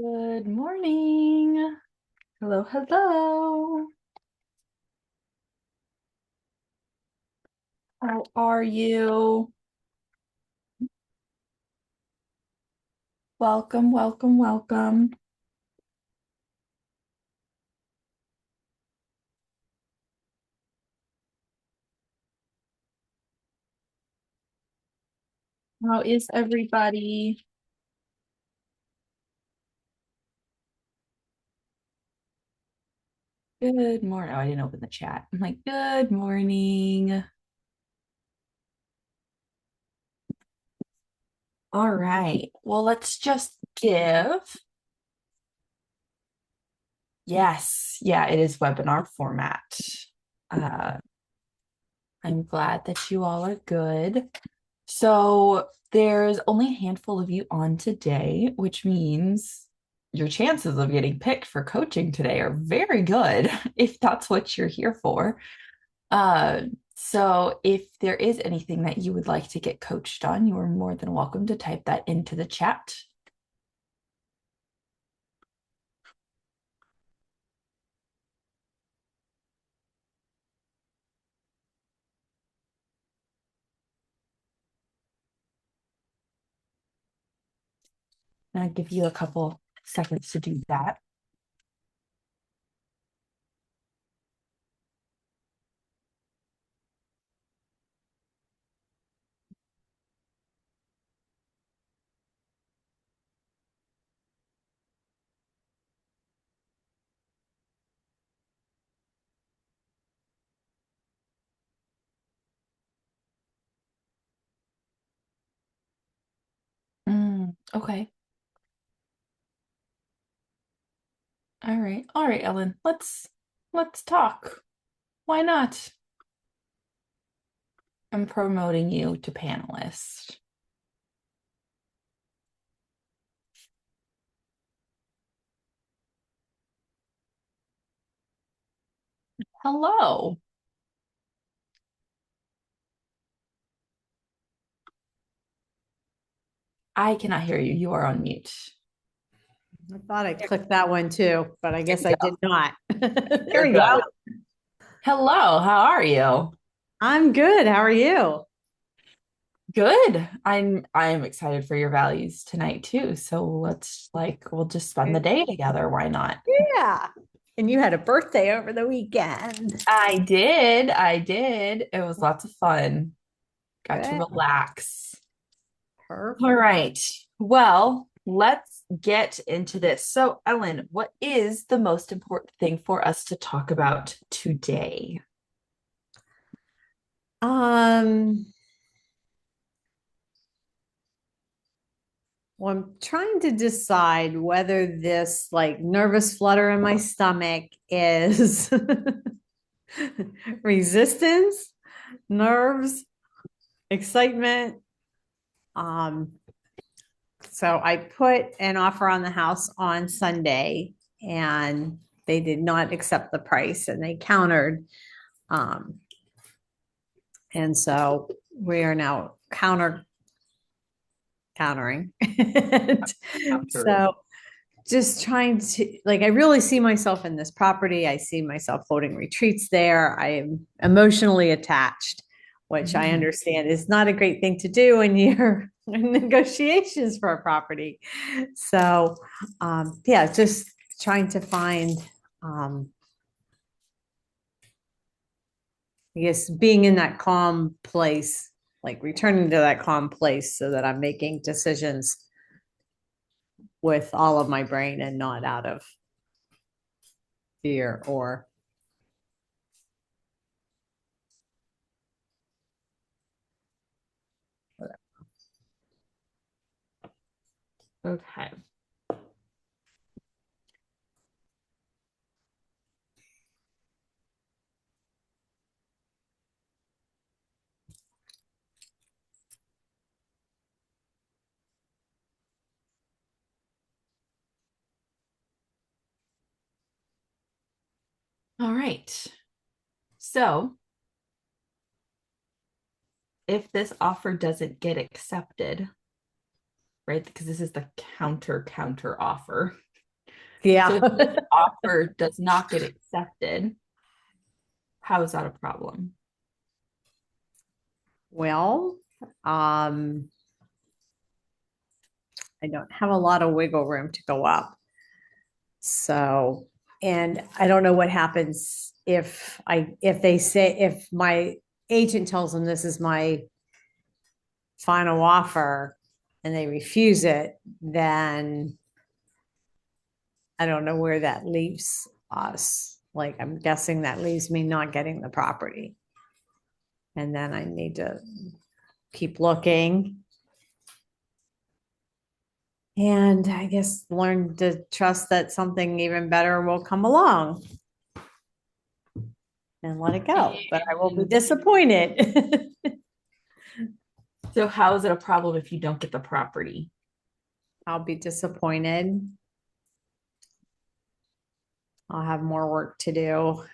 Good morning. Hello, hello. How are you? Welcome, welcome, welcome. How is everybody? Good morning. Oh, I didn't open the chat. I'm like, good morning. All right. Well, let's just give. Yes. Yeah, it is webinar format. Uh, I'm glad that you all are good. So there's only a handful of you on today, which means your chances of getting picked for coaching today are very good if that's what you're here for. Uh, so if there is anything that you would like to get coached on, you are more than welcome to type that into the chat. And I'll give you a couple seconds to do that. Okay. All right. All right, Ellen. Let's talk. Why not? I'm promoting you to panelist. Hello. I cannot hear you. You are on mute. I thought I clicked that one too, but I guess I did not. There You're we go. good. Hello, how are you? I'm good. How are you? Good. I'm excited for your values tonight too. So we'll just spend the day together. Why not? Yeah. And you had a birthday over the weekend. I did. I did. It was lots of fun. Got to Good. relax. All Perfect. right. Well, let's get into this. So, Ellen, what is the most important thing for us to talk about today? Um, well, I'm trying to decide whether this like nervous flutter in my stomach is resistance, nerves, excitement. Um, So I put an offer on the house on Sunday and they did not accept the price and they countered. Um, and so we are now countering. So just trying to like I really see myself in this property. I see myself holding retreats there. I am emotionally attached, which I understand is not a great thing to do when you're in negotiations for a property. So yeah, just trying to find I guess being in that calm place, like returning to that calm place so that I'm making decisions with all of my brain and not out of fear or Okay. All right. So, if this offer doesn't get accepted, right? Because this is the counter offer. So Yeah. if this offer does not get accepted, how is that a problem? Well, I don't have a lot of wiggle room to go up. So, and I don't know what happens if they say, if my agent tells them this is my final offer and they refuse it, then I don't know where that leaves us. Like, I'm guessing that leaves me not getting the property. And then I need to keep looking. And I guess learn to trust that something even better will come along and let it go. But I will be And disappointed. so how is it a problem if you don't get the property? I'll be disappointed. I'll have more work to do.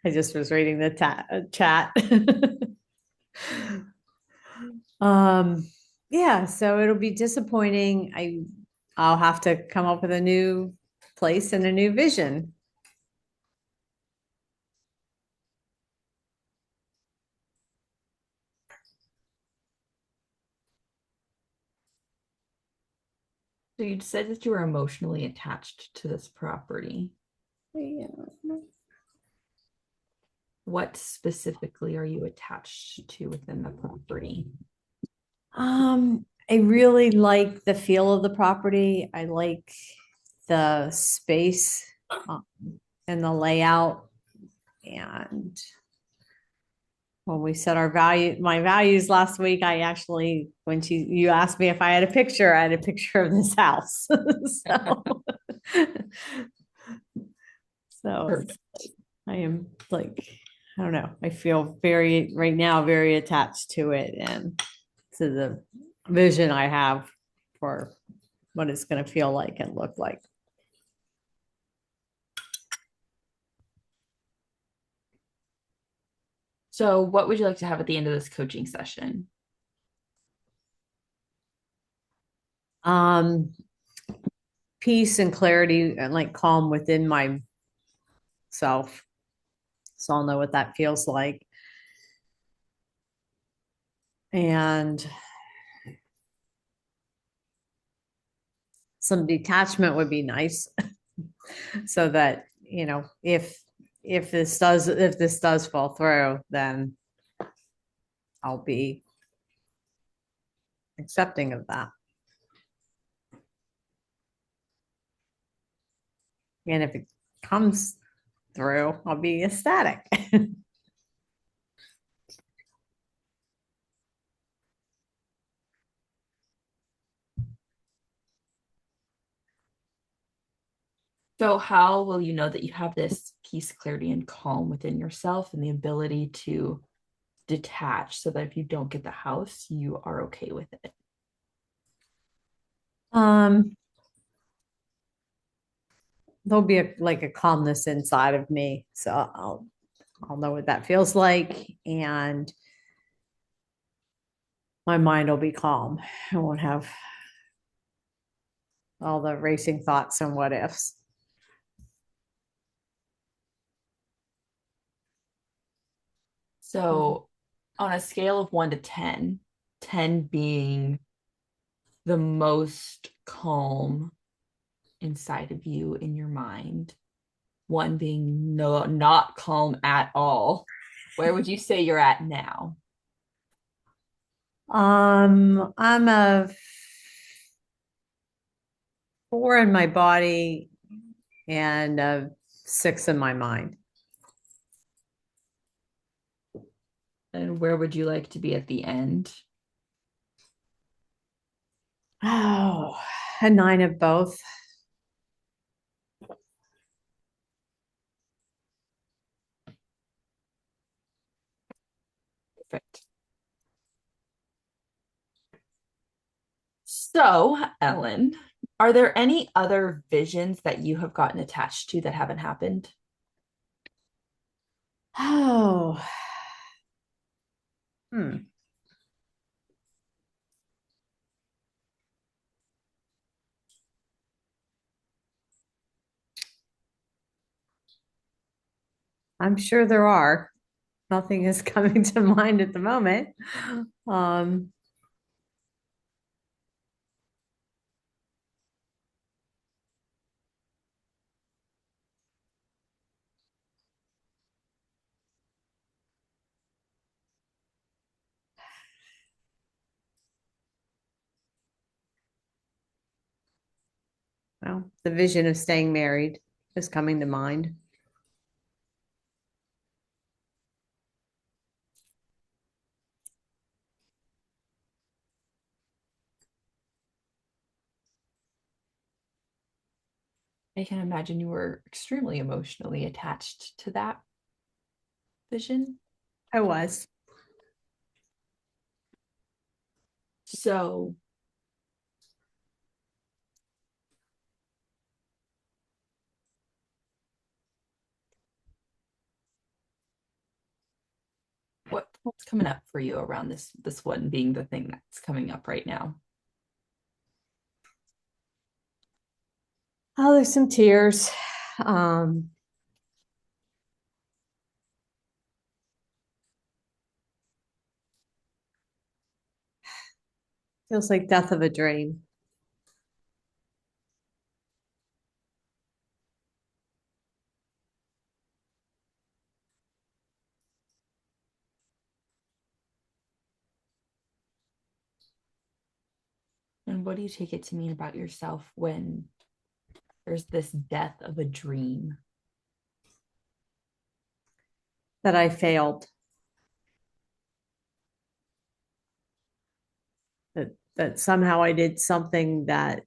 I just was reading the chat. um, yeah, so it'll be disappointing. I'll have to come up with a new place and a new vision. So you said that you were emotionally attached to this property. Yeah. What specifically are you attached to within the property? I really like the feel of the property. I like the space um, and the layout. And when we set my values last week, I actually, when you asked me if I had a picture, I had a picture of this house. So, so Perfect. I am like, I don't know. I feel right now, very attached to it and to the vision I have for what it's going to feel like and look like. So what would you like to have at the end of this coaching session? Um, Peace and clarity and like calm within myself. So I'll know what that feels like. And some detachment would be nice so that, if this does fall through, then I'll be accepting of that. And if it comes through, I'll be ecstatic. So how will you know that you have this peace, clarity, and calm within yourself and the ability to detach so that if you don't get the house, you are okay with it? um, there'll be like a calmness inside of me. So I'll know what that feels like, and my mind will be calm. I won't have all the racing thoughts and what ifs. So on a scale of 1 to 10, 10 being the most calm inside of you in your mind, one being no, not calm at all, where would you say you're at now? I'm a 4 in my body and a 6 in my mind. And where would you like to be at the end? Oh, a 9 of both. Perfect. So, Ellen, Are there any other visions that you have gotten attached to that haven't happened? Oh, hmm. I'm sure there are. Nothing is coming to mind at the moment. Um, well, the vision of staying married is coming to mind. I can imagine you were extremely emotionally attached to that vision. I was. So, what's coming up for you around this one being the thing that's coming up right now? Oh, there's some tears. Um, feels like death of a dream. And what do you take it to mean about yourself when there's this death of a dream? That I failed. That somehow I did something that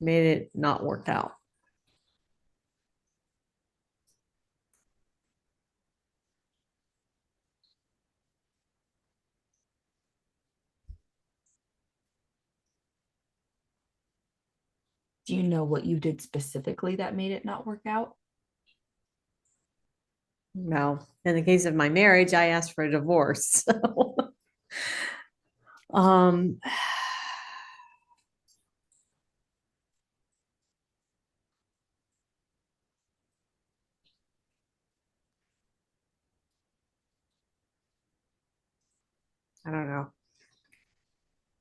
made it not work out. Do you know what you did specifically that made it not work out? Well, in the case of my marriage, I asked for a divorce. So, um, I don't know.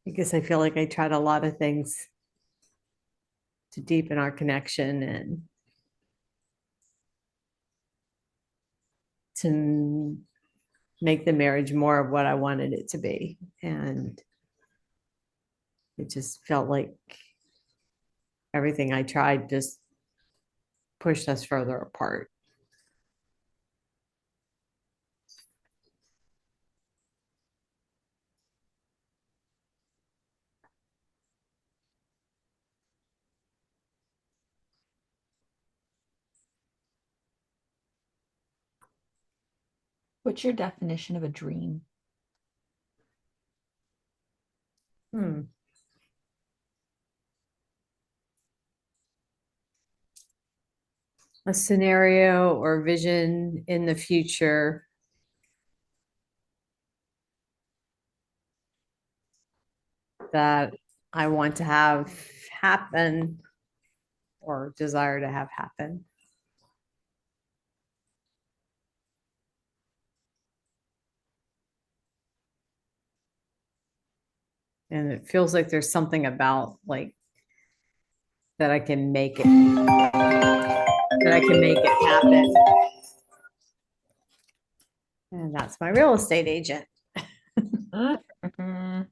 I guess I feel like I tried a lot of things to deepen our connection and to make the marriage more of what I wanted it to be. And it just felt like everything I tried just pushed us further apart. What's your definition of a dream? Hmm. A scenario or vision in the future that I want to have happen or desire to have happen. And it feels like there's something about like that I can make it that I can make it happen. And that's my real estate agent. Mhm.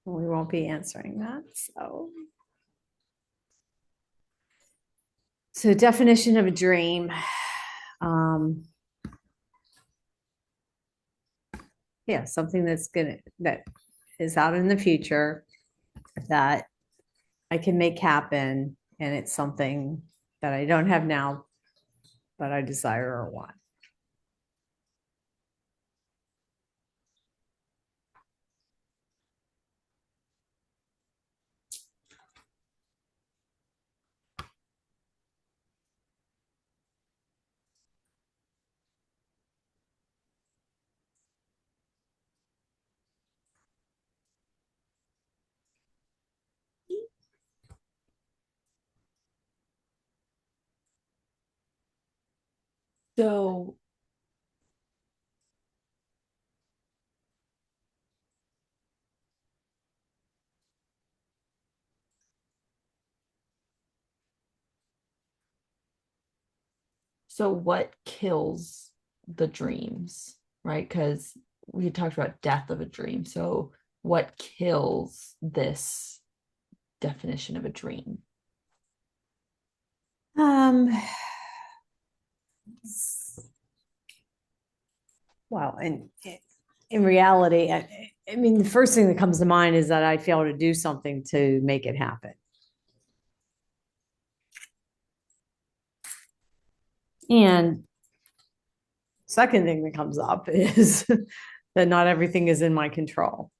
We won't be answering that. So definition of a dream. Um, yeah, something that is out in the future that I can make happen, and it's something that I don't have now, but I desire or want. So, so what kills the dreams, right? Because we talked about death of a dream. So, what kills this definition of a dream? Um, well, and in reality, I mean, the first thing that comes to mind is that I fail to do something to make it happen. And second thing that comes up is that not everything is in my control.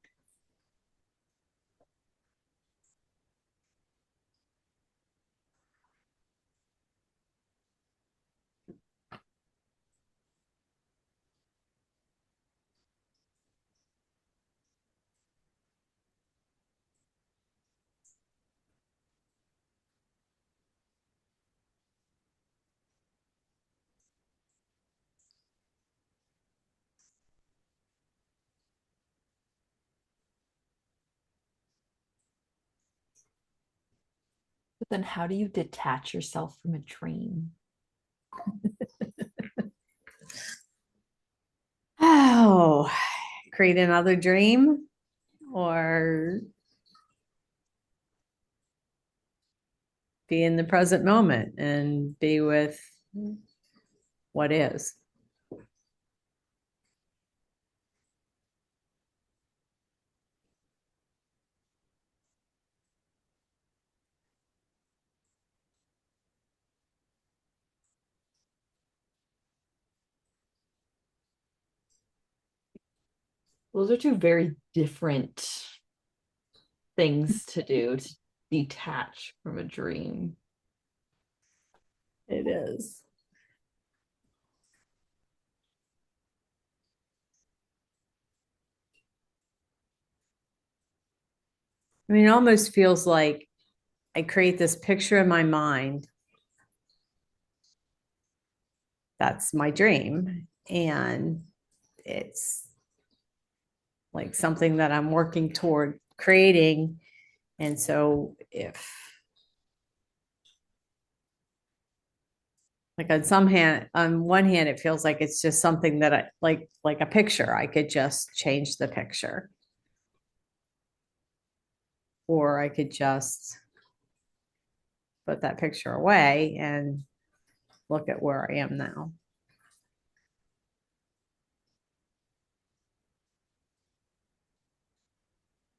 But then, how do you detach yourself from a dream? Oh, create another dream or be in the present moment and be with what is. Those are two very different things to do to detach from a dream. It is. I mean, it almost feels like I create this picture in my mind. That's my dream. And it's like something that I'm working toward creating. And so if like on one hand, it feels like it's just something that I like a picture. I could just change the picture. Or I could just put that picture away and look at where I am now.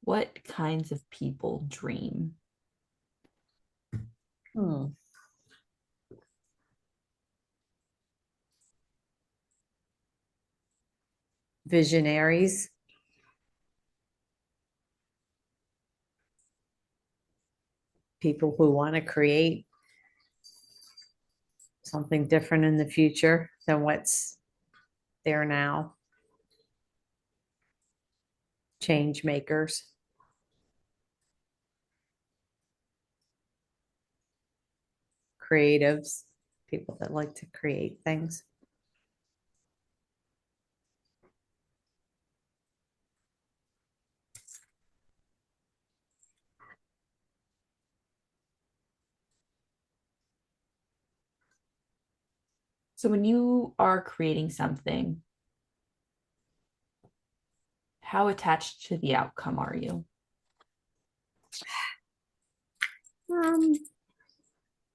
What kinds of people dream? Hmm. Visionaries, people who want to create something different in the future than what's there now. Change makers, creatives, people that like to create things. So when you are creating something, how attached to the outcome are you? Um,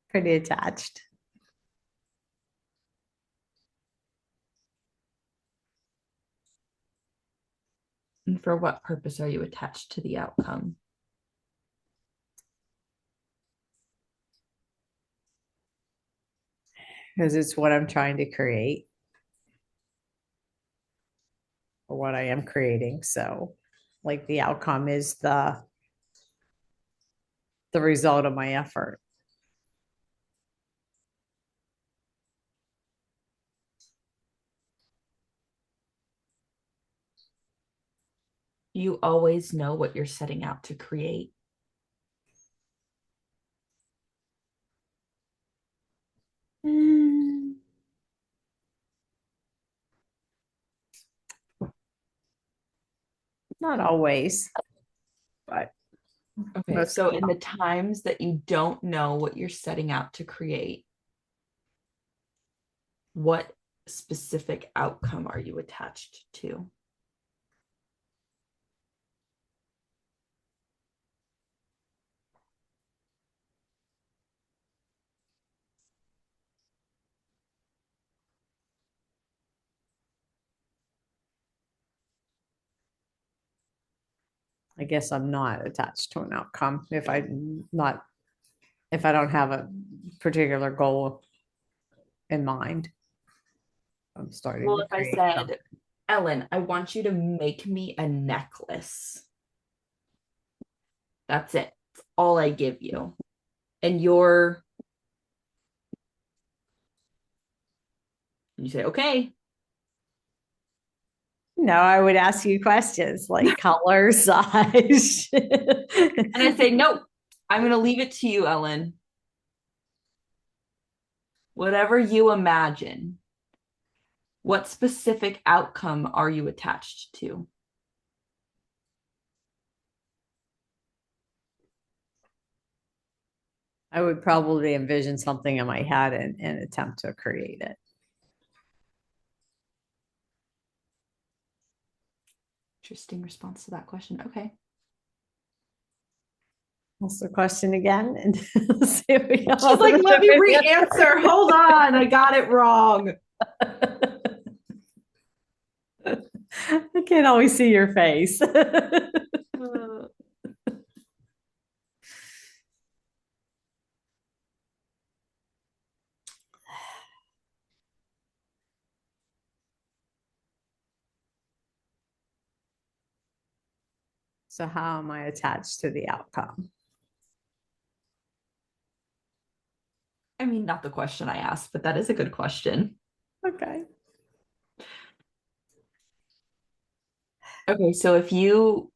Pretty attached. And for what purpose are you attached to the outcome? Because it's what I'm trying to create or what I am creating. So like the outcome is the result of my effort. You always know what you're setting out to create. Mm. Not always, but Okay, most so of in the the times that you don't know what you're setting out to create, what specific outcome are you attached to? I guess I'm not attached to an outcome if I don't have a particular goal in mind. I'm starting Well, to if I create said, something. Ellen, I want you to make me a necklace. That's it. That's all I give you. And you say, okay. No, I would ask you questions like color, size. And I say, nope, I'm going to leave it to you, Ellen. Whatever you imagine, what specific outcome are you attached to? I would probably envision something in my head and attempt to create it. Interesting response to that question. Okay. What's the question again? And see if we come She's up like, with let a me different re-answer. Hold on. I got it wrong. I can't always see your face. Uh, So how am I attached to the outcome? I mean, not the question I asked, but that is a good question. Okay. Okay, so if you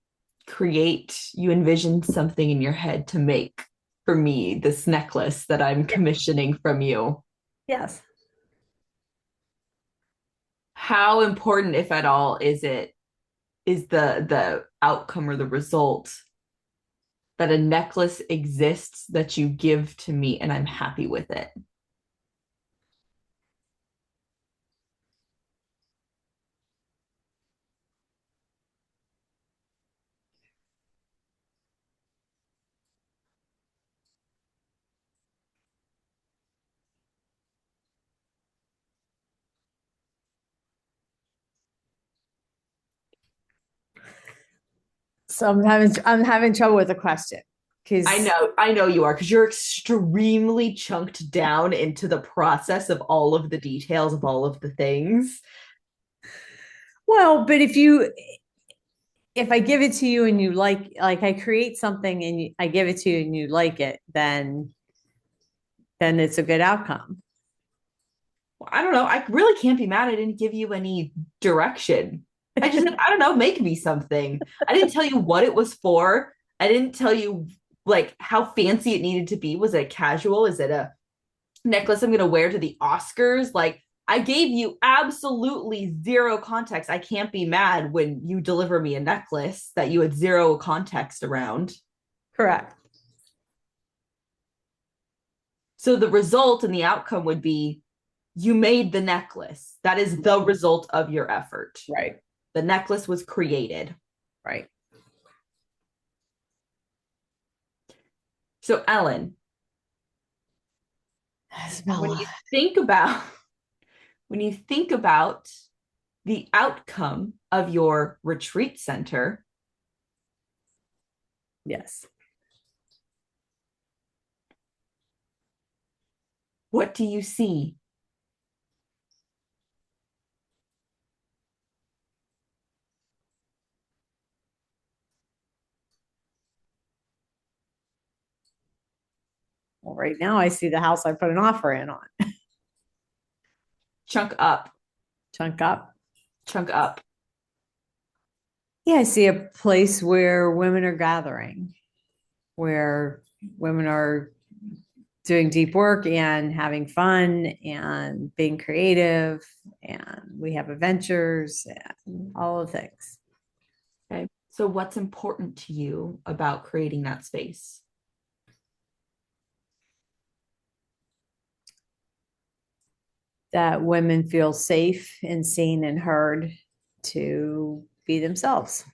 envision something in your head to make for me, this necklace that I'm Yeah. commissioning from you, Yes. how important, if at all, is the outcome or the result that a necklace exists that you give to me and I'm happy with it? So I'm having trouble with the question because I know you are because you're extremely chunked down into the process of all of the details of all of the things. well, but if I give it to you and you like I create something and I give it to you and you like it, then it's a good outcome. Well, I don't know. I really can't be mad. I didn't give you any direction. I just said, I don't know, make me something. I didn't tell you what it was for. I didn't tell you like how fancy it needed to be. Was it casual? Is it a necklace I'm gonna wear to the Oscars? Like I gave you absolutely zero context. I can't be mad when you deliver me a necklace that you had zero context around. Correct. So the result and the outcome would be you made the necklace. That is the result of your effort. Right. The necklace was created. Right. So Ellen, when Isabella. you think about when you think about the outcome of your retreat center, Yes. what do you see? Well, right now I see the house I put an offer in on. Chunk up, Chunk up. chunk up. Yeah, I see a place where women are gathering, where women are doing deep work and having fun and being creative, and we have adventures and all the things. Okay. So, what's important to you about creating that space? That women feel safe and seen and heard to be themselves.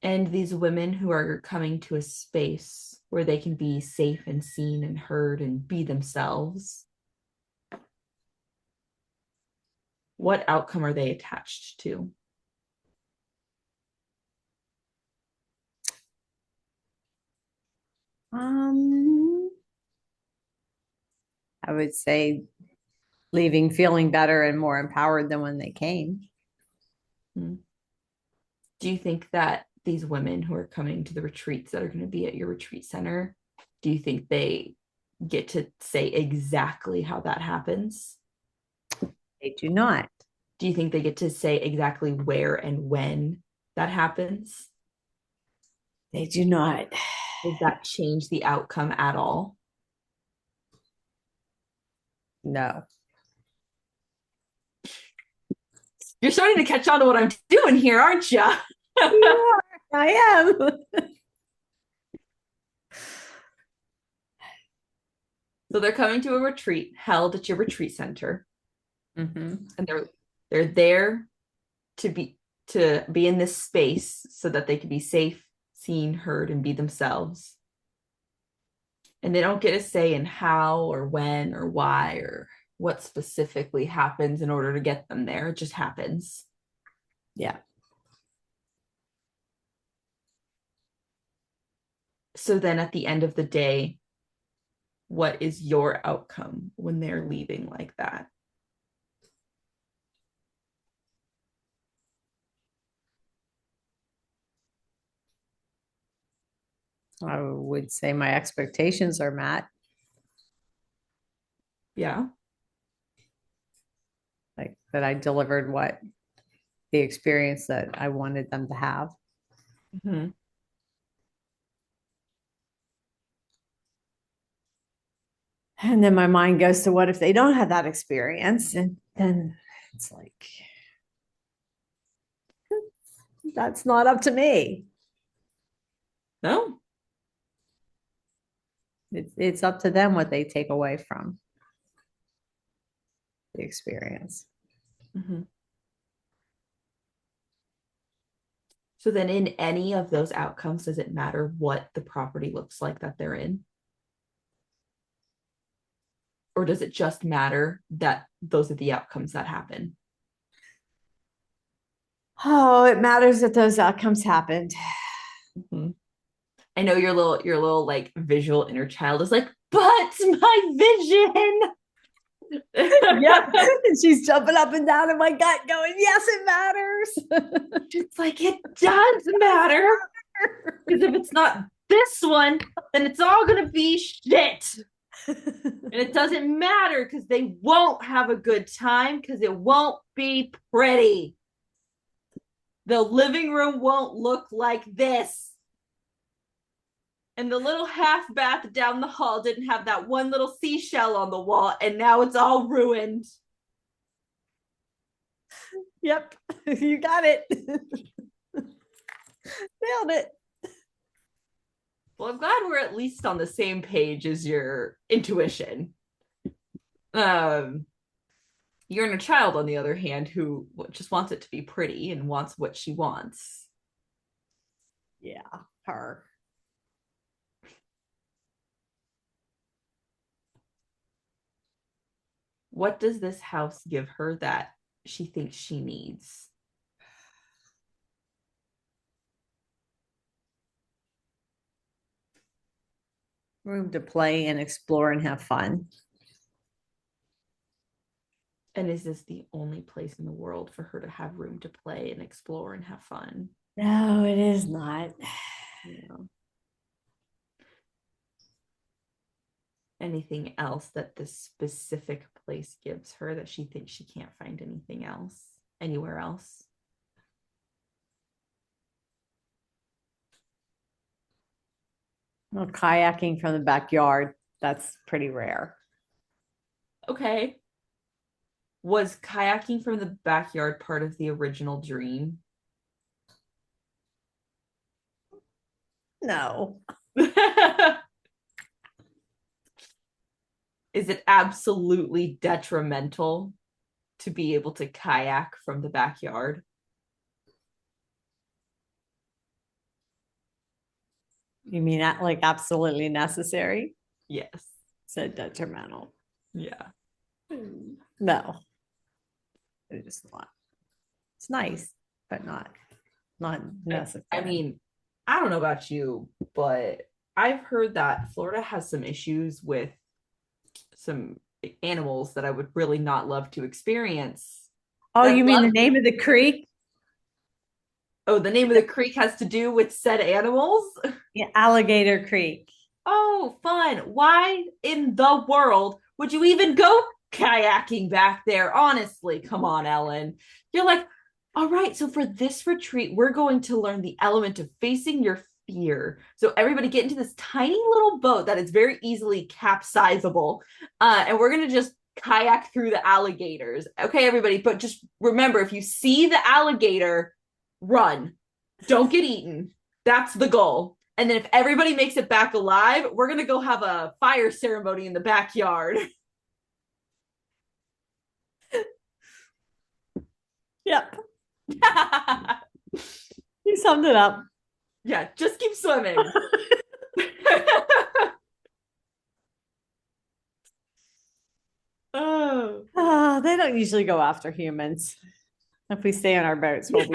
And these women who are coming to a space where they can be safe and seen and heard and be themselves, what outcome are they attached to? Um, I would say leaving feeling better and more empowered than when they came. Hmm. Do you think that these women who are coming to the retreats that are going to be at your retreat center, do you think they get to say exactly how that happens? They do not. Do you think they get to say exactly where and when that happens? They do not. Does that change the outcome at all? No. You're starting to catch on to what I'm doing here, aren't you? You are. I am. So they're coming to a retreat held at your retreat center, Mm-hmm. and they're there to be in this space so that they can be safe, seen, heard, and be themselves. And they don't get a say in how or when or why or what specifically happens in order to get them there. It just happens. Yeah. So then at the end of the day, what is your outcome when they're leaving like that? I would say my expectations are met. Yeah. Like that I delivered what the experience that I wanted them to have. Mm-hmm. And then my mind goes to what if they don't have that experience? And then it's like, that's not up to me. No. It's up to them what they take away from the experience. Mm-hmm. So then in any of those outcomes, does it matter what the property looks like that they're in? Or does it just matter that those are the outcomes that happen? Oh, it matters that those outcomes happened. Mm-hmm. I know your little like visual inner child is like, but my vision. Yep. She's jumping up and down in my gut, going, yes, it matters. It's like it does matter. Because if it's not this one, then it's all gonna be shit. And it doesn't matter because they won't have a good time because it won't be pretty. The living room won't look like this. And the little half bath down the hall didn't have that one little seashell on the wall, and now it's all ruined. Yep, you got it. Nailed it. Well, I'm glad we're at least on the same page as your intuition. Um, your inner child, on the other hand, who just wants it to be pretty and wants what she wants. Yeah, her. What does this house give her that she thinks she needs? Room to play and explore and have fun. And is this the only place in the world for her to have room to play and explore and have fun? No, it is not. You know, anything else that this specific place gives her that she thinks she can't find anything else, anywhere else? Well, kayaking from the backyard, that's pretty rare. Okay. Was kayaking from the backyard part of the original dream? No. Is it absolutely detrimental to be able to kayak from the backyard? You mean that like absolutely necessary? Yes. Said detrimental. Yeah. No, it's not. It's nice, but not I necessary. mean, I don't know about you, but I've heard that Florida has some issues with some animals that I would really not love to experience. Oh, That you mean the love name of the creek? Oh, the name of the creek has to do with said animals? Yeah, Alligator Creek. Oh, fun. Why in the world would you even go kayaking back there? Honestly, come on, Ellen. You're like, all right, so for this retreat, we're going to learn the element of facing your fear. So everybody get into this tiny little boat that is very easily capsizable. And we're going to just kayak through the alligators. Okay, everybody, but just remember, if you see the alligator, run. Don't get eaten. That's the goal. And then if everybody makes it back alive, we're going to go have a fire ceremony in the backyard. Yep, you summed it up. Yeah, just keep swimming. Oh. They don't usually go after humans. If we stay on our boats, we'll be.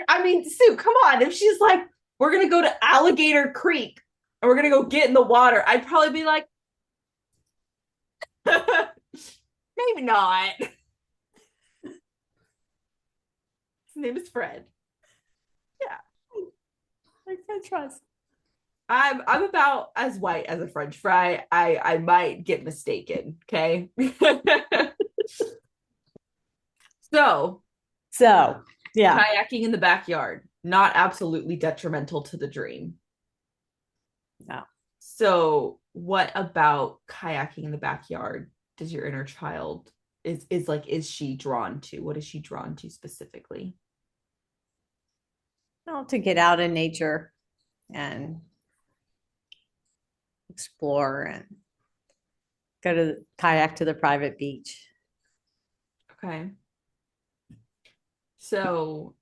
I mean, Sue, come on. If she's like, we're going to go to Alligator Creek and we're going to go get in the water, I'd probably be like, maybe not. His name is Fred. Yeah. Like French fries. I'm about as white as a French fry. I might get mistaken. Okay. So So, yeah. kayaking in the backyard, not absolutely detrimental to the dream. No. So what about kayaking in the backyard does your inner child is she drawn to? What is she drawn to specifically? No, to get out in nature and explore and go to kayak to the private beach. Okay. So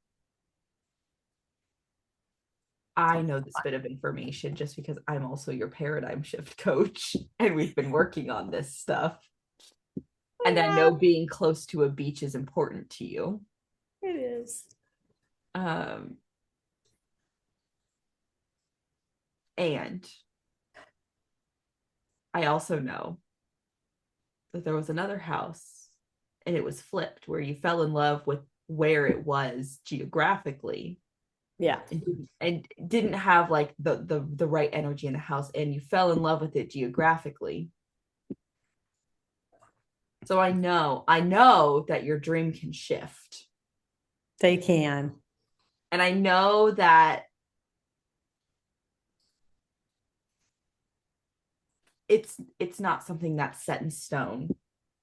I know this bit of information just because I'm also your paradigm shift coach and we've been working on this stuff. And I know being close to a beach is important to you. It is. Um, and I also know that there was another house and it was flipped where you fell in love with where it was geographically Yeah. and didn't have like the right energy in the house and you fell in love with it geographically. So I know that your dream can shift. They can. And I know that it's not something that's set in stone.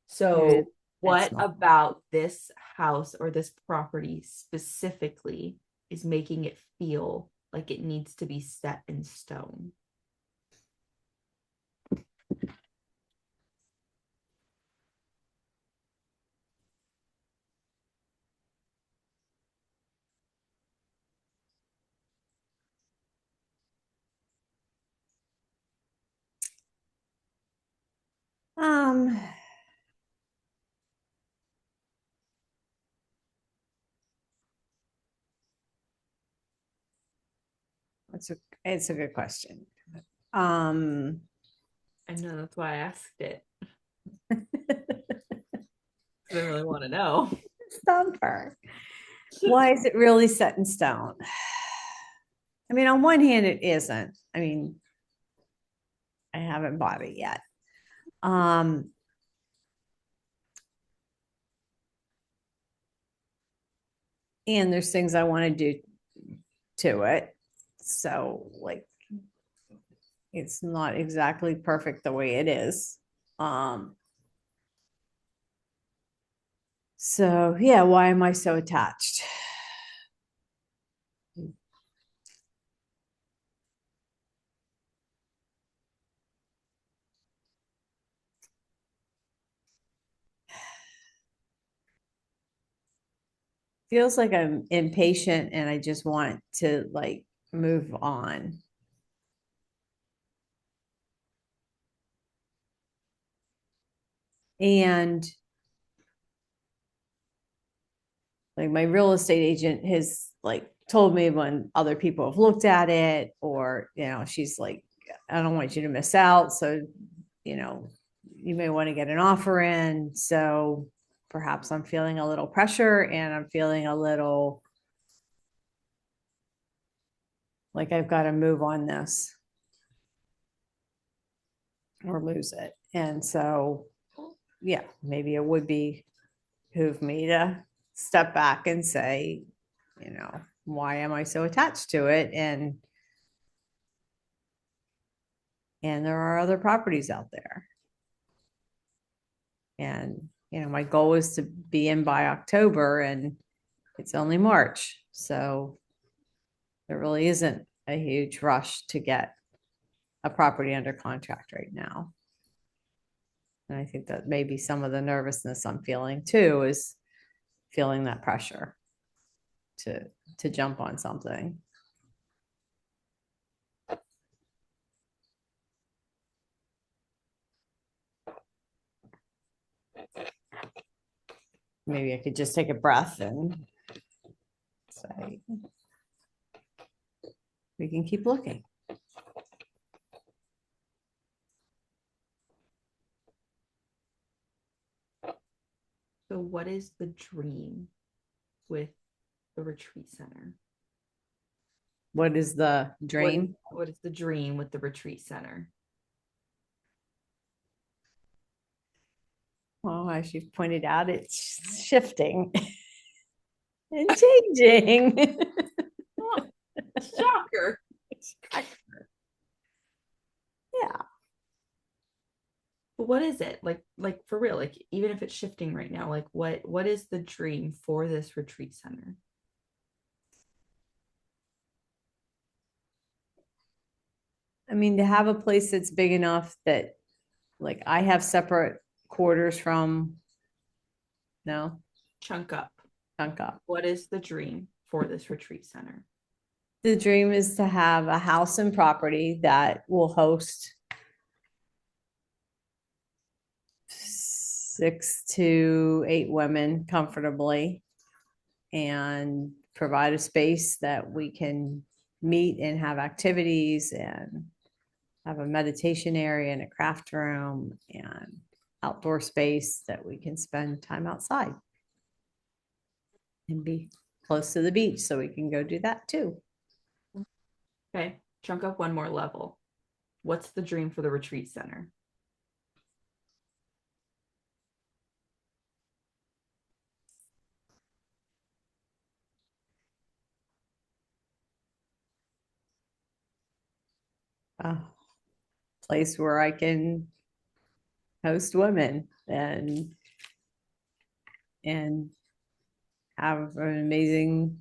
So It's what not. about this house or this property specifically is making it feel like it needs to be set in stone? Um, it's a good question. Um, I know that's why I asked it. I really want to know. Stumper. Why is it really set in stone? I mean, on one hand, it isn't. I mean, I haven't bought it yet. Um, and there's things I want to do to it. So, like, it's not exactly perfect the way it is. So yeah, why am I so attached? Feels like I'm impatient and I just want to like move on. And like my real estate agent has like told me when other people have looked at it, or she's like, I don't want you to miss out, so you may want to get an offer in. So perhaps I'm feeling a little pressure, and I'm feeling a little like I've got to move on this or lose it. And so yeah, maybe it would behoove me to step back and say, why am I so attached to it? And there are other properties out there. And my goal is to be in by October, and it's only March. So there really isn't a huge rush to get a property under contract right now. And I think that maybe some of the nervousness I'm feeling too is feeling that pressure to jump on something. Maybe I could just take a breath and say, we can keep looking. So what is the dream with the retreat center? What is the dream? What is the dream with the retreat center? Well, as you've pointed out, it's shifting and changing. Oh, shocker. Yeah. But what is it? Like for real, like even if it's shifting right now, like what is the dream for this retreat center? I mean, to have a place that's big enough that like I have separate quarters from no Chunk up. chunk up. What is the dream for this retreat center? The dream is to have a house and property that will host 6 to 8 women comfortably, and provide a space that we can meet and have activities, and have a meditation area and a craft room and outdoor space that we can spend time outside and be close to the beach so we can go do that too. Okay, chunk up one more level. What's the dream for the retreat center? A place where I can host women and have an amazing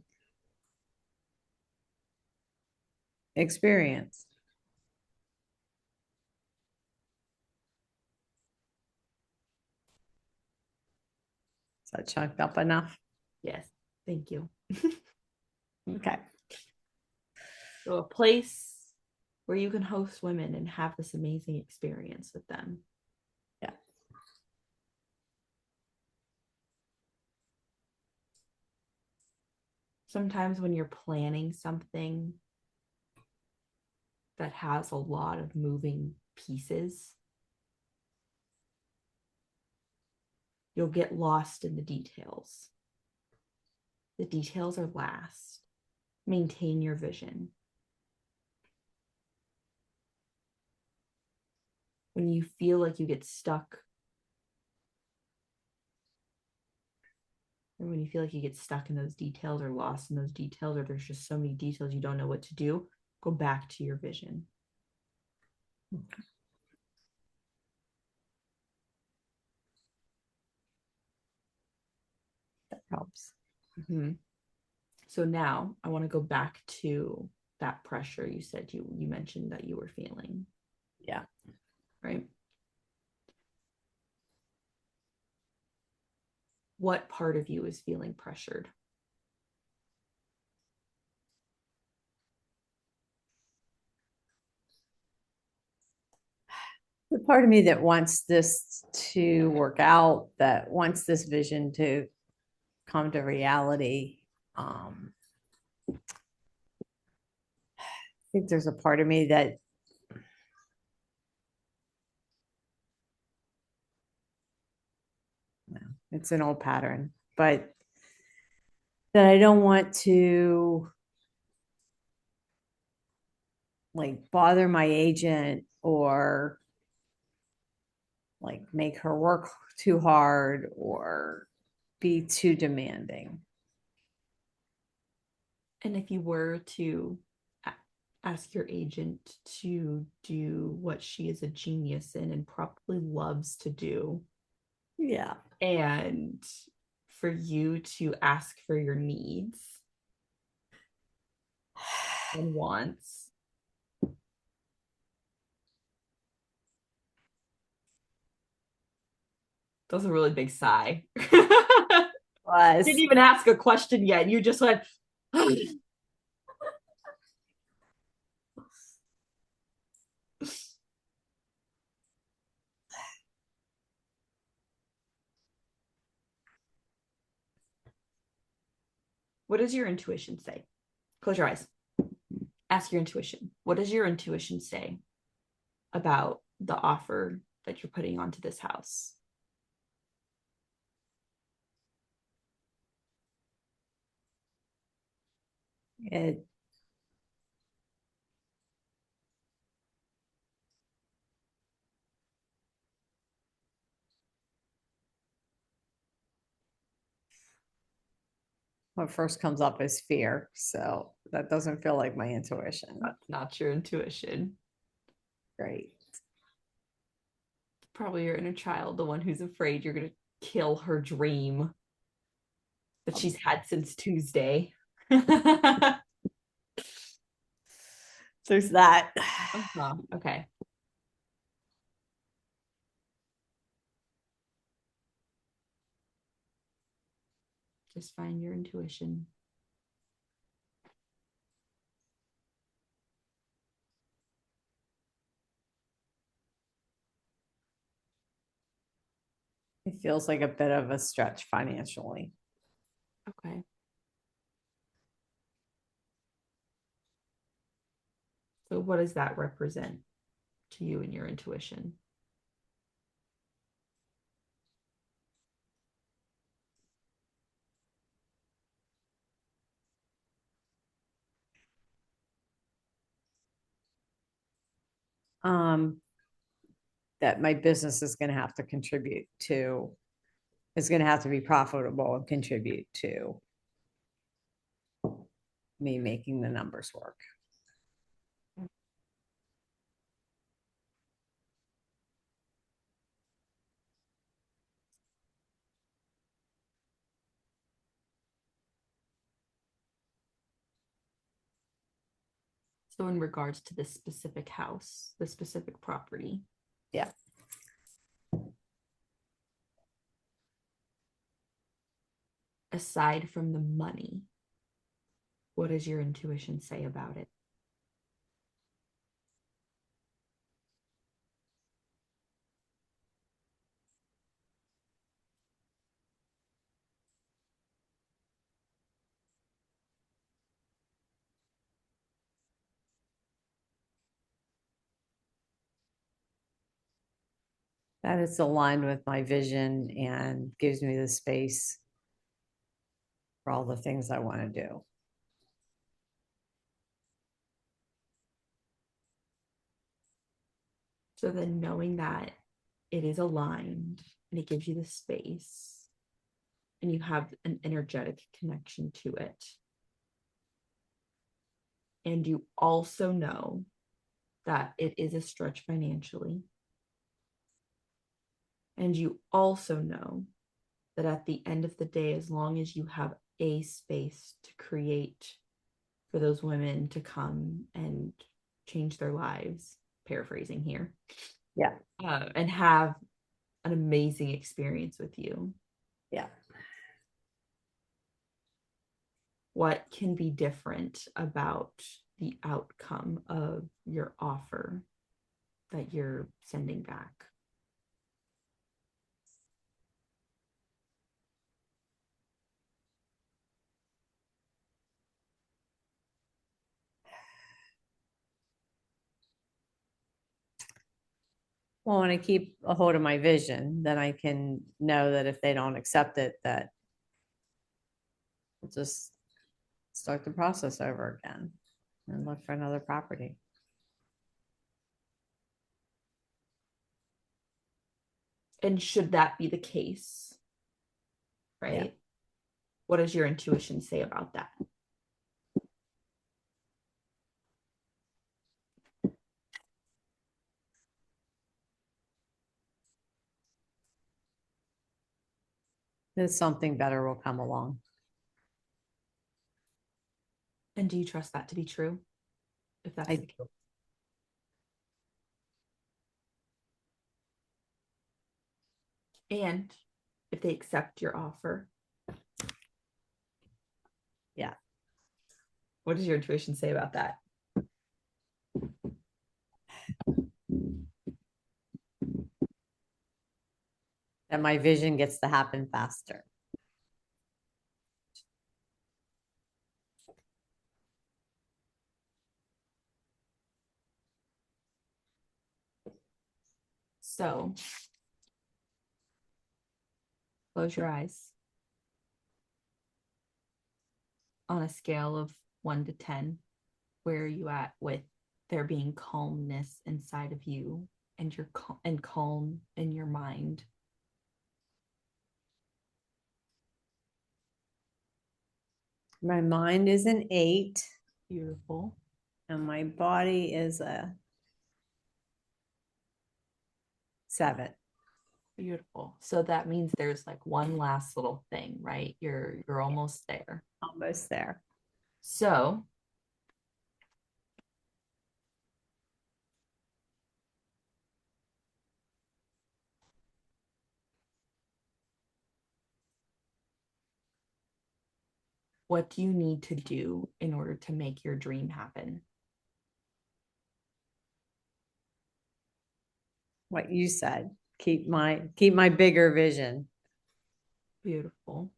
experience. Is that chunked up enough? Yes, thank you. Okay. So a place where you can host women and have this amazing experience with them. Yeah. Sometimes when you're planning something that has a lot of moving pieces, you'll get lost in the details. The details are last. Maintain your vision. When you feel like you get stuck, and when you feel like you get stuck in those details or lost in those details, or there's just so many details you don't know what to do, go back to your vision. helps. Mm-hmm. So now I want to go back to that pressure you said you mentioned that you were feeling. Yeah. Right. What part of you is feeling pressured? The part of me that wants this to work out, that wants this vision to come to reality. I think there's a part of me that it's an old pattern, but that I don't want to like bother my agent or like make her work too hard or be too demanding. And if you were to ask your agent to do what she is a genius in and probably loves to do, Yeah. and for you to ask for your needs and wants, that was a really big sigh. Didn't Was. even ask a question yet. You just went, what does your intuition say? Close your eyes. Ask your intuition. What does your intuition say about the offer that you're putting onto this house? It what first comes up is fear. So that doesn't feel like my intuition. That's not your intuition. Great. Probably your inner child, the one who's afraid you're going to kill her dream that she's had since Tuesday. There's that. Okay. Just find your intuition. It feels like a bit of a stretch financially. Okay. So what does that represent to you and your intuition? Um, that my business is going to have to contribute to, is going to have to be profitable and contribute to me making the numbers work. So in regards to this specific house, the specific property, Yeah. aside from the money, what does your intuition say about it? That it's aligned with my vision and gives me the space for all the things I want to do. So then knowing that it is aligned and it gives you the space and you have an energetic connection to it. And you also know that it is a stretch financially. And you also know that at the end of the day, as long as you have a space to create for those women to come and change their lives, paraphrasing here, Yeah. and have an amazing experience with you. Yeah. What can be different about the outcome of your offer that you're sending back? Well, when I keep a hold of my vision, then I can know that if they don't accept it, that we'll just start the process over again and look for another property. And should that be the case, right? Yeah. What does your intuition say about that? Then something better will come along. And do you trust that to be true? If that's the case. And if they accept your offer, yeah. What does your intuition say about that? That my vision gets to happen faster. So close your eyes. On a scale of 1 to 10, where are you at with there being calmness inside of you and calm in your mind? My mind is an 8. Beautiful. And my body is a 7. Beautiful. So that means there's like one last little thing, right? You're almost there. Almost there. So what do you need to do in order to make your dream happen? What you said. Keep my bigger vision. Beautiful.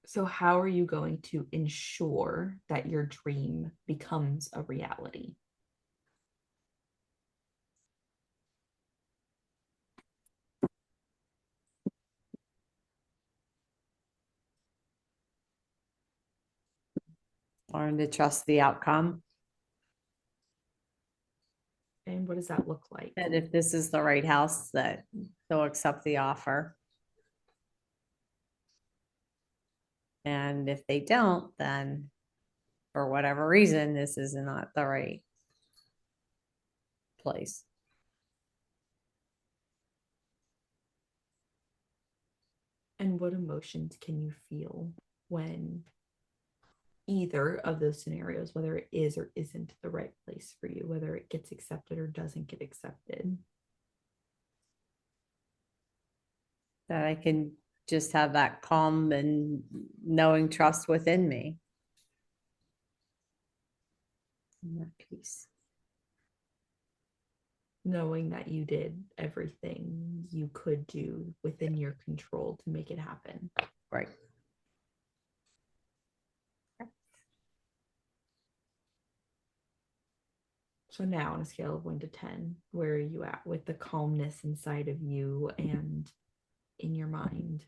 So how are you going to ensure that your dream becomes a reality? Learn to trust the outcome. And what does that look like? And if this is the right house, that they'll accept the offer. And if they don't, then for whatever reason, this is not the right place. And what emotions can you feel when either of those scenarios, whether it is or isn't the right place for you, whether it gets accepted or doesn't get accepted? That I can just have that calm and knowing trust within me. And that peace. Knowing that you did everything you could do within your control to make it happen. Right. So now on a scale of 1 to 10, where are you at with the calmness inside of you and in your mind?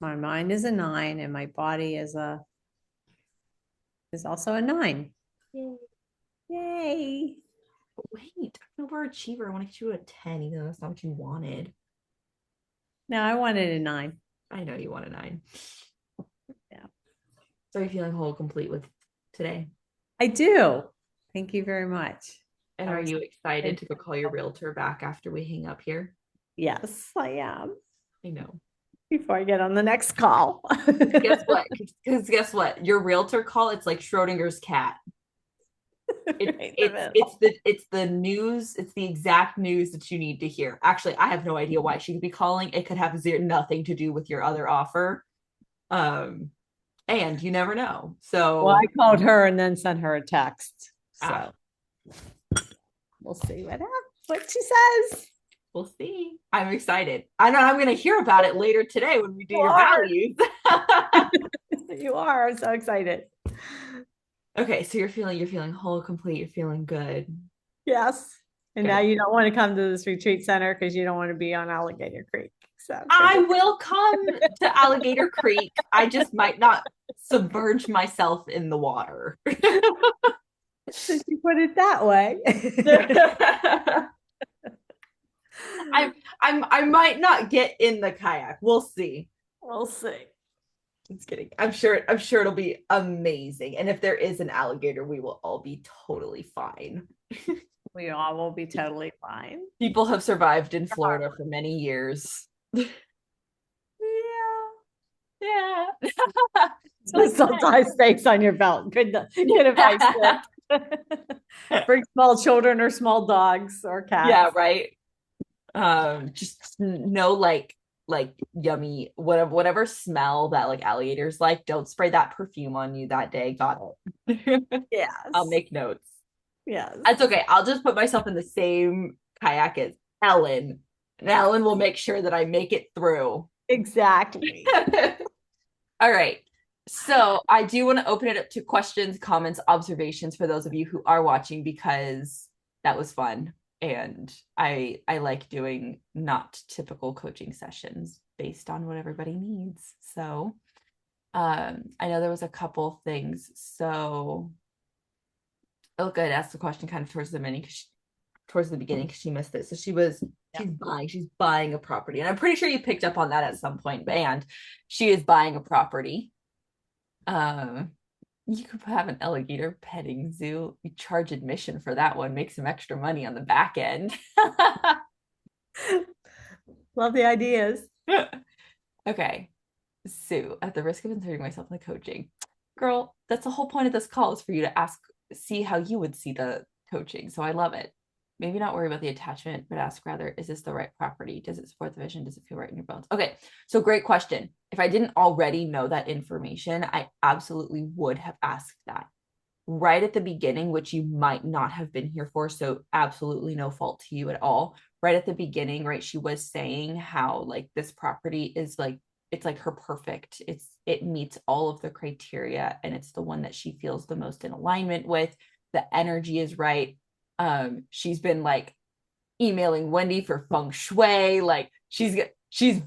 My mind is a 9 and my body is also a 9. Yay. Yay. But wait, I'm an overachiever. I want to get you a 10, even though that's not what you wanted. No, I wanted a 9. I know you want a 9. Yeah. So are you feeling whole, complete with today? I do. Thank you very much. And I are was you excited to go call your realtor back after we hang up here? Yes, I am. I know. Before I get on the next call. Guess what? Because guess what? Your realtor call, it's like Schrodinger's cat. It, Right in the it's middle. it's the it's the news, it's the exact news that you need to hear. Actually, I have no idea why she could be calling. It could have nothing to do with your other offer. Um, and you never know. Well, So I called her and then sent her a text. ah, So we'll see what she says. we'll see. I'm excited. I know I'm gonna hear about it later today when we do You your are. values. You are. I'm so excited. Okay, so you're feeling whole, complete, you're feeling good. Yes. And now Good. you don't want to come to this retreat center because you don't want to be on Alligator Creek. So good. I will come to Alligator Creek. I just might not submerge myself in the water. Since you put it that way. I might not get in the kayak. We'll see. We'll see. Just kidding. I'm sure it'll be amazing. And if there is an alligator, we will all be totally fine. We all will be totally fine. People have survived in Florida for many years. Yeah. Yeah. So some tie stakes on your belt. Good advice. Bring small children or small dogs or Yeah, cats. right. Just no like yummy whatever smell that like alligators like. Don't spray that perfume on you that day. Got it. I'll Yes. make notes. Yes. That's okay. I'll just put myself in the same kayak as Ellen, and Ellen will make sure that I make it through. Exactly. All right. So I do want to open it up to questions, comments, observations for those of you who are watching because that was fun. And I like doing not typical coaching sessions based on what everybody needs. So I know there was a couple things. So Ilka had asked the question kind of towards the beginning because she missed it. So she's buying a property. And I'm pretty sure you picked up on that at some point, and she is buying a property. You could have an alligator petting zoo. You charge admission for that one, make some extra money on the back end. Love the ideas. Okay. Sue, at the risk of inserting myself in the coaching, girl, that's the whole point of this call is for you to see how you would see the coaching. So I love it. Maybe not worry about the attachment, but ask rather, is this the right property? Does it support the vision? Does it feel right in your bones? Okay, so great question. If I didn't already know that information, I absolutely would have asked that right at the beginning, which you might not have been here for. So absolutely no fault to you at all. Right at the beginning, right, she was saying how like this property is like, it's like her perfect. It meets all of the criteria and it's the one that she feels the most in alignment with. The energy is right. She's been like emailing Wendy for feng shui. Like she's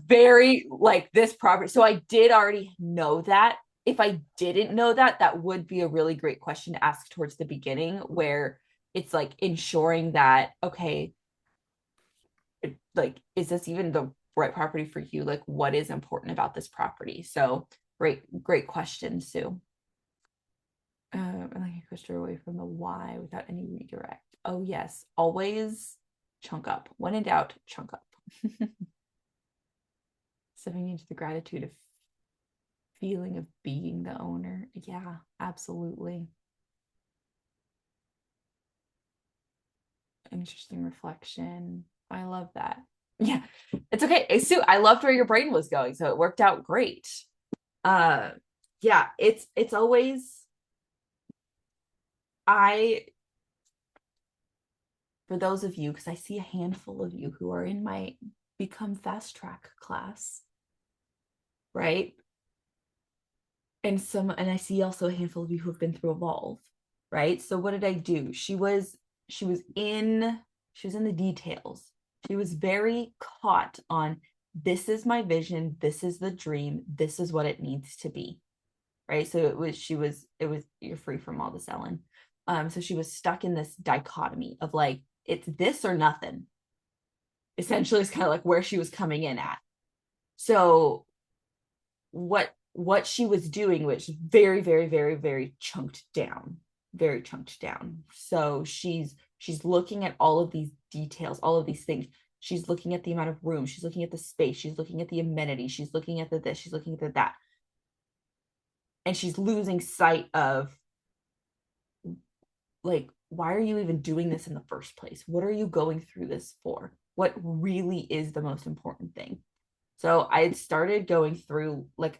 very like this property. So I did already know that. If I didn't know that, that would be a really great question to ask towards the beginning, where it's like ensuring that, okay, like, is this even the right property for you? Like, what is important about this property? So great question, Sue. I like you pushed her away from the why without any redirect. Oh yes, always chunk up. When in doubt, chunk up. Stepping into the gratitude of feeling of being the owner. Yeah, absolutely. Interesting reflection. I love that. Yeah, it's okay. Sue, I loved where your brain was going, so it worked out great. Yeah, it's always I for those of you, because I see a handful of you who are in my Become Fast Track class, right? And I see also a handful of you who have been through Evolve, right? So what did I do? She was in the details. She was very caught on this is my vision, this is the dream, this is what it needs to be. Right. So you're free from all this, Ellen. So she was stuck in this dichotomy of like, it's this or nothing. Essentially, it's kind of like where she was coming in at. So what what she was doing, which is very, very, very, very chunked down, very chunked down. So she's looking at all of these details, all of these things. She's looking at the amount of room. She's looking at the space. She's looking at the amenities. She's looking at the this. She's looking at the that. And she's losing sight of, like, why are you even doing this in the first place? What are you going through this for? What really is the most important thing? So I had started going through, like,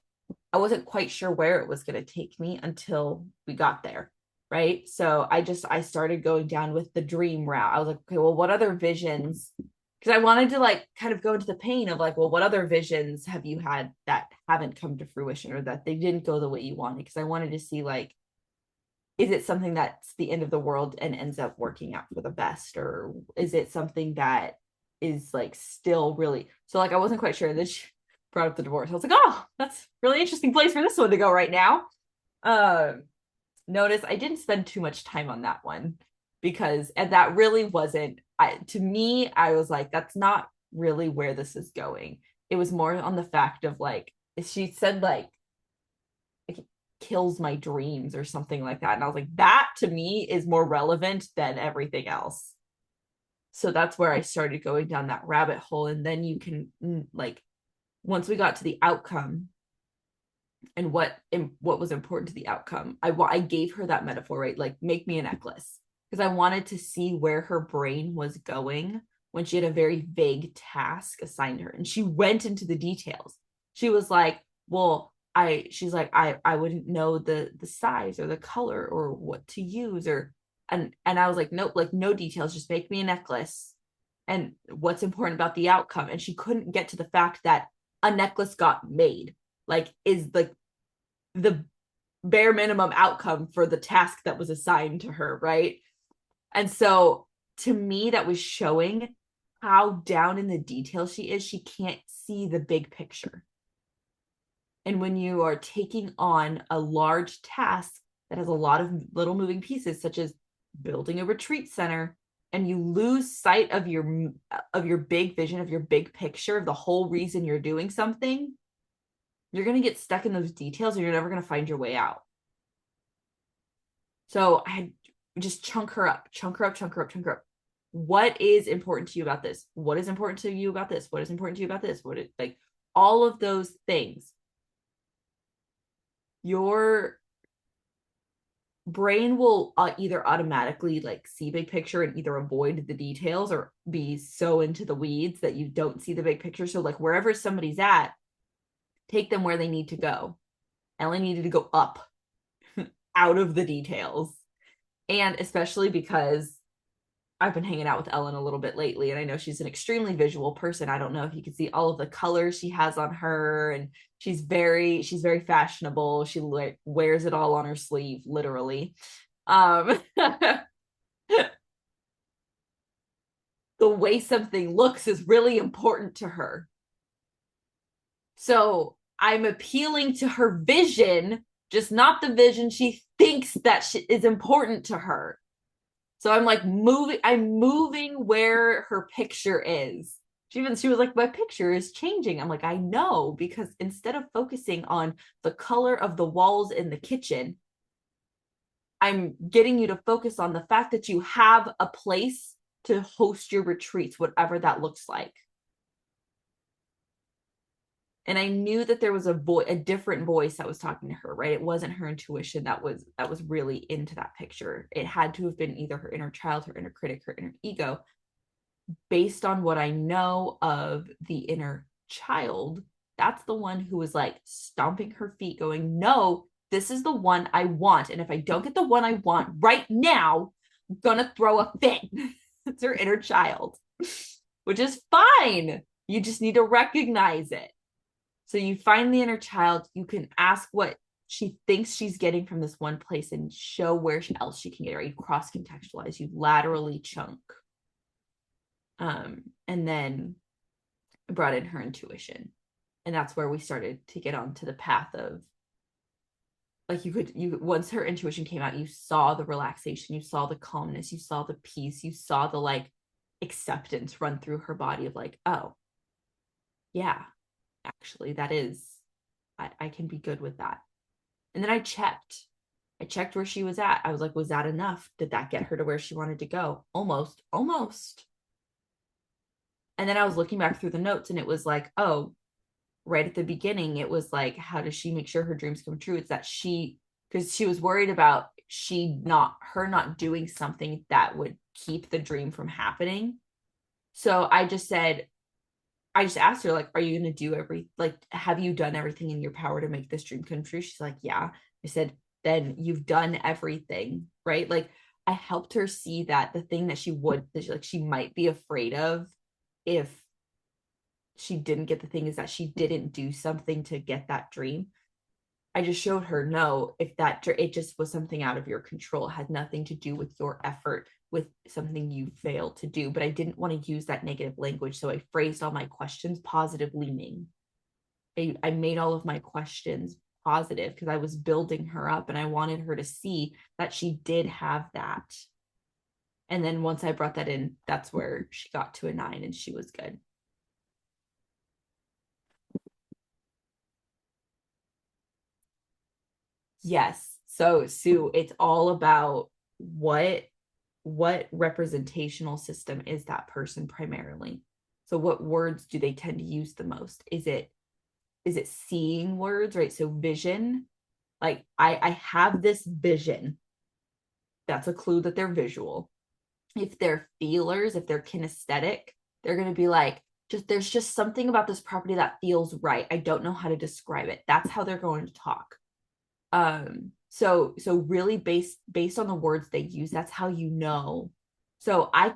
I wasn't quite sure where it was going to take me until we got there. Right. So I started going down with the dream route. I was like, okay, well, what other visions? Because I wanted to, like, kind of go into the pain of, like, well, what other visions have you had that haven't come to fruition, or that they didn't go the way you wanted? Because I wanted to see, like, is it something that's the end of the world and ends up working out for the best? Or is it something that is, like, still really, so, like, I wasn't quite sure. Then she brought up the divorce. I was like, oh, that's a really interesting place for this one to go right now. Notice I didn't spend too much time on that one, because, and that really wasn't, to me, I was like, that's not really where this is going. It was more on the fact of, like, she said, like, it kills my dreams or something like that. And I was like, that to me is more relevant than everything else. So that's where I started going down that rabbit hole. And then you can, like, once we got to the outcome and what was important to the outcome, I gave her that metaphor, right? Like, make me a necklace, because I wanted to see where her brain was going when she had a very vague task assigned to her, and she went into the details. She was like, well, she's like, I wouldn't know the size or the color or what to use, or, and I was like, nope, like, no details, just make me a necklace. And what's important about the outcome? And she couldn't get to the fact that a necklace got made, like, is like the bare minimum outcome for the task that was assigned to her, right? And so to me, that was showing how down in the details she is. She can't see the big picture. And when you are taking on a large task that has a lot of little moving pieces, such as building a retreat center, and you lose sight of your big vision, of your big picture, of the whole reason you're doing something, you're going to get stuck in those details and you're never going to find your way out. So I had just chunk her up. What is important to you about this? What is important to you about this? What is important to you about this? What is, like, all of those things. Your brain will either automatically, like, see big picture and either avoid the details, or be so into the weeds that you don't see the big picture. So, like, wherever somebody's at, take them where they need to go. Ellie needed to go up out of the details. And especially because I've been hanging out with Ellen a little bit lately, and I know she's an extremely visual person. I don't know if you can see all of the colors she has on her, and she's very fashionable. She wears it all on her sleeve, literally. The way something looks is really important to her. So I'm appealing to her vision, just not the vision she thinks that is important to her. So I'm, like, I'm moving where her picture is. She was like, my picture is changing. I'm like, I know, because instead of focusing on the color of the walls in the kitchen, I'm getting you to focus on the fact that you have a place to host your retreats, whatever that looks like. And I knew that there was a different voice that was talking to her, right? It wasn't her intuition that was really into that picture. It had to have been either her inner child, her inner critic, her inner ego. Based on what I know of the inner child, that's the one who was, like, stomping her feet, going, no, this is the one I want. And if I don't get the one I want right now, I'm gonna throw a fit. It's her inner child, which is fine. You just need to recognize it. So you find the inner child, you can ask what she thinks she's getting from this one place and show where else she can get it, right? You cross-contextualize, you laterally chunk. And then I brought in her intuition. And that's where we started to get onto the path of, like, once her intuition came out, you saw the relaxation, you saw the calmness, you saw the peace, you saw the, like, acceptance run through her body of, like, oh, yeah, actually, I can be good with that. And then I checked where she was at. I was like, was that enough? Did that get her to where she wanted to go? Almost, almost. And then I was looking back through the notes and it was like, oh, right at the beginning, it was like, how does she make sure her dreams come true? It's that because she was worried about her not doing something that would keep the dream from happening. So I just asked her, like, are you going to do have you done everything in your power to make this dream come true? She's like, yeah. I said, then you've done everything, right? Like, I helped her see that the thing that she might be afraid of if she didn't get the thing is that she didn't do something to get that dream. I just showed her, no, if it just was something out of your control, it had nothing to do with your effort, with something you failed to do. But I didn't want to use that negative language. So I phrased all my questions positive leaning. I made all of my questions positive because I was building her up and I wanted her to see that she did have that. And then once I brought that in, that's where she got to a 9 and she was good. Yes. So Sue, it's all about what representational system is that person primarily. So what words do they tend to use the most? Is it seeing words, right? So vision, like I have this vision. That's a clue that they're visual. If they're feelers, if they're kinesthetic, they're going to be like, there's just something about this property that feels right. I don't know how to describe it. That's how they're going to talk. So really based on the words they use, that's how you know. So I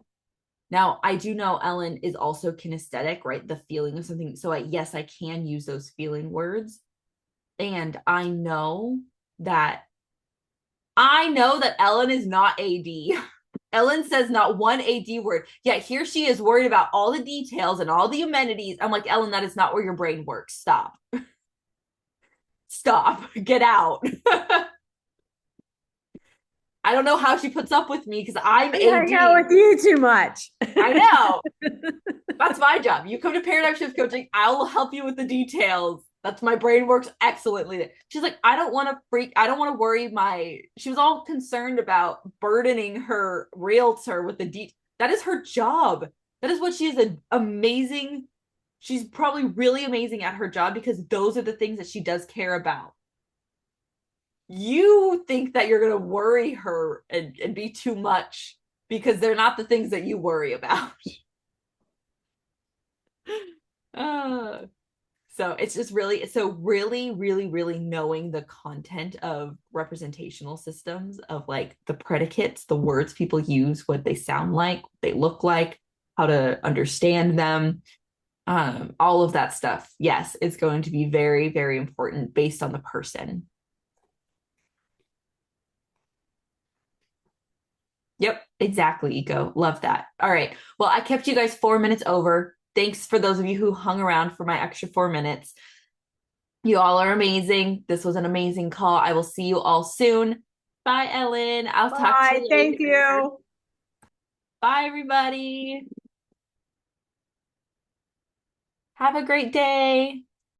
do know Ellen is also kinesthetic, right? The feeling of something. So yes, I can use those feeling words. And that I know that Ellen is not AD. Ellen says not one AD word. Yet here she is worried about all the details and all the amenities. I'm like, Ellen, that is not where your brain works. Stop. Stop. Get out. I don't know how she puts up with me because I'm I AD. hang out with you too much. I know. That's my job. You come to Paradigm Shift Coaching, I will help you with the details. That's my brain works excellently. She's like, I don't want to worry she was all concerned about burdening her realtor with the that is her job. That is what she is amazing. She's probably really amazing at her job because those are the things that she does care about. You think that you're going to worry her and be too much because they're not the things that you worry about. So it's just really, really, really knowing the content of representational systems of like the predicates, the words people use, what they sound like, what they look like, how to understand them, all of that stuff. Yes, it's going to be very, very important based on the person. Yep, exactly, Eco. Love that. All right. Well, I kept you guys 4 minutes over. Thanks for those of you who hung around for my extra 4 minutes. You all are amazing. This was an amazing call. I will see you all soon. Bye, Ellen. I'll talk to Bye. you Thank later. you. Bye, everybody. Have a great day.